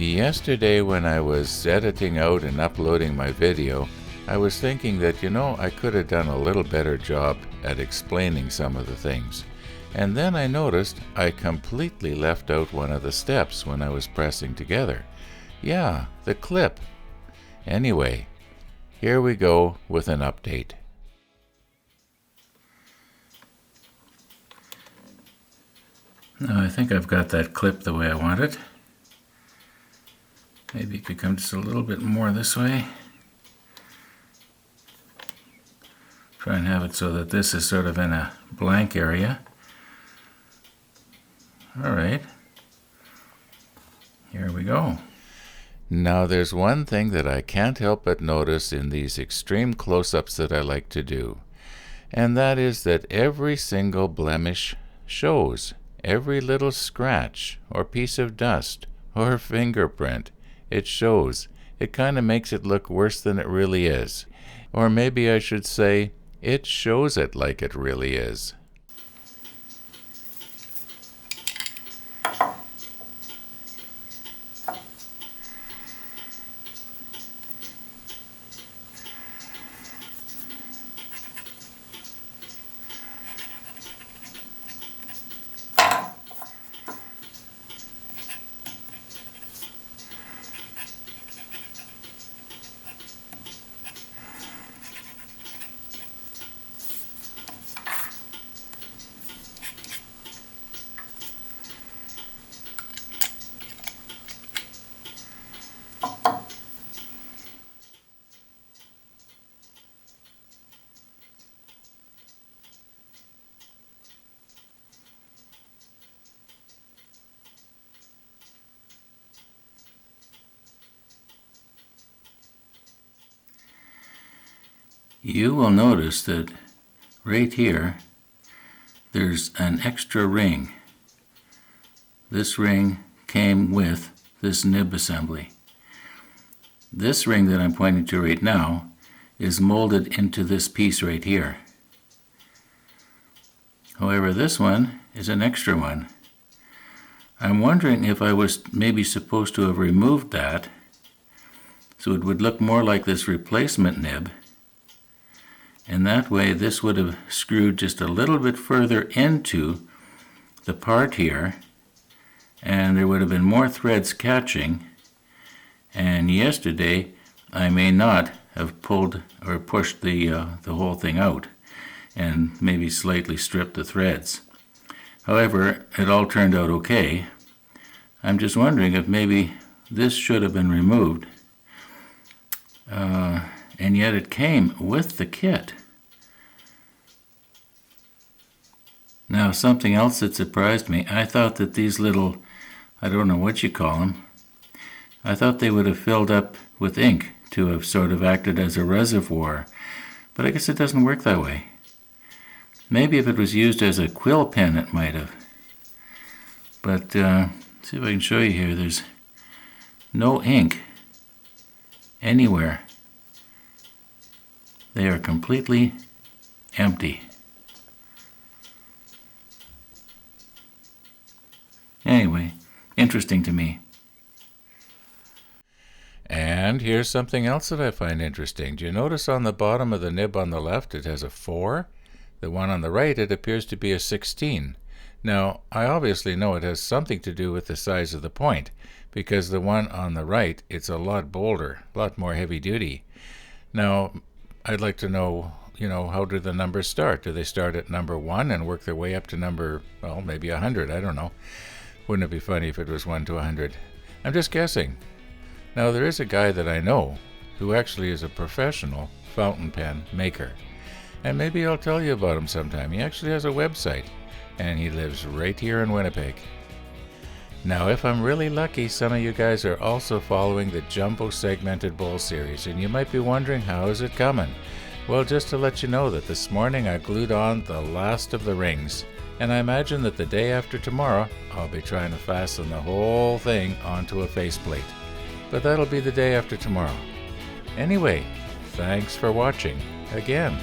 Yesterday when I was editing out and uploading my video, I was thinking that, I could have done a little better job at explaining some of the things. And then I noticed I completely left out one of the steps when I was pressing together. Yeah, the clip. Anyway, here we go with an update. Now I think I've got that clip the way I want it. Maybe it could come just a little bit more this way. Try and have it so that this is sort of in a blank area. Alright, here we go. Now there's one thing that I can't help but notice in these extreme close-ups that I like to do, and that is that every single blemish shows. Every little scratch or piece of dust or fingerprint, it shows. It kind of makes it look worse than it really is. Or maybe I should say, it shows it like it really is. You will notice that right here there's an extra ring. This ring came with this nib assembly. This ring that I'm pointing to right now is molded into this piece right here. However, this one is an extra one. I'm wondering if I was maybe supposed to have removed that so it would look more like this replacement nib. And that way this would have screwed just a little bit further into the part here, and there would have been more threads catching, and yesterday I may not have pulled or pushed the whole thing out and maybe slightly stripped the threads. However, it all turned out okay. I'm just wondering if maybe this should have been removed, and yet it came with the kit. Now, something else that surprised me, I thought that these little, I don't know what you call them, I thought they would have filled up with ink to have sort of acted as a reservoir, but I guess it doesn't work that way. Maybe if it was used as a quill pen it might have. But see if I can show you here, there's no ink anywhere. They are completely empty. Anyway, interesting to me. And here's something else that I find interesting. Do you notice on the bottom of the nib on the left it has a 4? The one on the right, it appears to be a 16. Now, I obviously know it has something to do with the size of the point, because the one on the right, it's a lot bolder, a lot more heavy duty. Now, I'd like to know, how do the numbers start? Do they start at number 1 and work their way up to number, well, maybe 100? I don't know. Wouldn't it be funny if it was 1 to 100? I'm just guessing. Now, there is a guy that I know who actually is a professional fountain pen maker. And maybe I'll tell you about him sometime. He actually has a website, and he lives right here in Winnipeg. Now, if I'm really lucky, some of you guys are also following the Jumbo Segmented Bowl series, and you might be wondering, how is it coming? Well, just to let you know that this morning I glued on the last of the rings, and I imagine that the day after tomorrow, I'll be trying to fasten the whole thing onto a faceplate. But that'll be the day after tomorrow. Anyway, thanks for watching again.